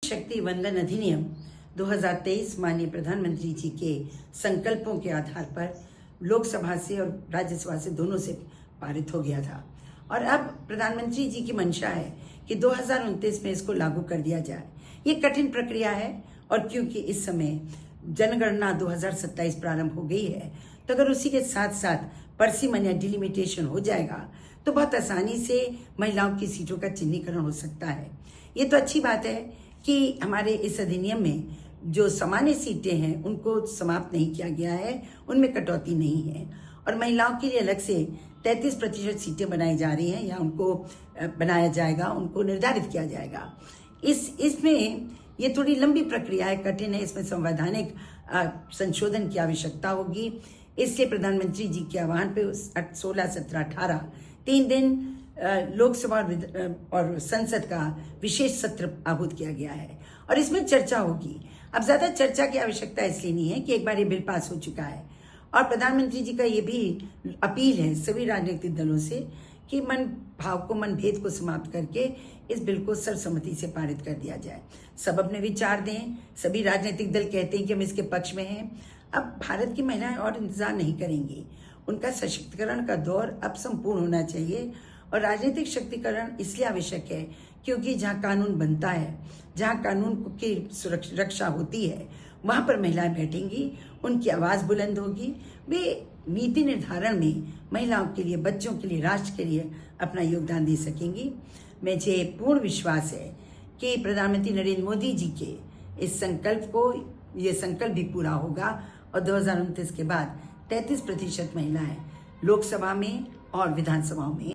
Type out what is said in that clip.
शक्ति वंदन अधिनियम 2023 माननीय प्रधानमंत्री जी के संकल्पों के आधार पर लोकसभा से और राज्यसभा से दोनों से पारित हो गया था और अब प्रधानमंत्री जी की मंशा है कि 2029 में इसको लागू कर दिया जाए। ये कठिन प्रक्रिया है और क्योंकि इस समय जनगणना 2027 प्रारंभ हो गई है, तो अगर उसी के साथ साथ परसिमन या डिलिमिटेशन हो जाएगा तो बहुत आसानी से महिलाओं की सीटों का चिन्हीकरण हो सकता है। ये तो अच्छी बात है कि हमारे इस अधिनियम में जो सामान्य सीटें हैं उनको समाप्त नहीं किया गया है, उनमें कटौती नहीं है और महिलाओं के लिए अलग से 33% सीटें बनाई जा रही हैं या उनको बनाया जाएगा, उनको निर्धारित किया जाएगा। इसमें ये थोड़ी लंबी प्रक्रिया है, कठिन है, इसमें संवैधानिक संशोधन की आवश्यकता होगी। इसलिए प्रधानमंत्री जी के आह्वान पे 16, 17, 18 3 दिन लोकसभा और संसद का विशेष सत्र आहूत किया गया है और इसमें चर्चा होगी। अब ज्यादा चर्चा की आवश्यकता इसलिए नहीं है कि एक बार ये बिल पास हो चुका है और प्रधानमंत्री जी का ये भी अपील है सभी राजनीतिक दलों से कि मनभेद को समाप्त करके इस बिल को सर्वसम्मति से पारित कर दिया जाए। सब अपने विचार दें, सभी राजनीतिक दल कहते हैं कि हम इसके पक्ष में हैं। अब भारत की महिलाएं और इंतजार नहीं करेंगी, उनका सशक्तिकरण का दौर अब संपूर्ण होना चाहिए और राजनीतिक शक्तिकरण इसलिए आवश्यक है क्योंकि जहां कानून बनता है, जहां कानून की रक्षा होती है, वहां पर महिलाएं बैठेंगी, उनकी आवाज बुलंद होगी, वे नीति निर्धारण में महिलाओं के लिए, बच्चों के लिए, राष्ट्र के लिए अपना योगदान दे सकेंगी। मुझे पूर्ण विश्वास है कि प्रधानमंत्री नरेंद्र मोदी जी के इस संकल्प भी पूरा होगा और 2029 के बाद 33% महिलाएं लोकसभा में और विधानसभाओं में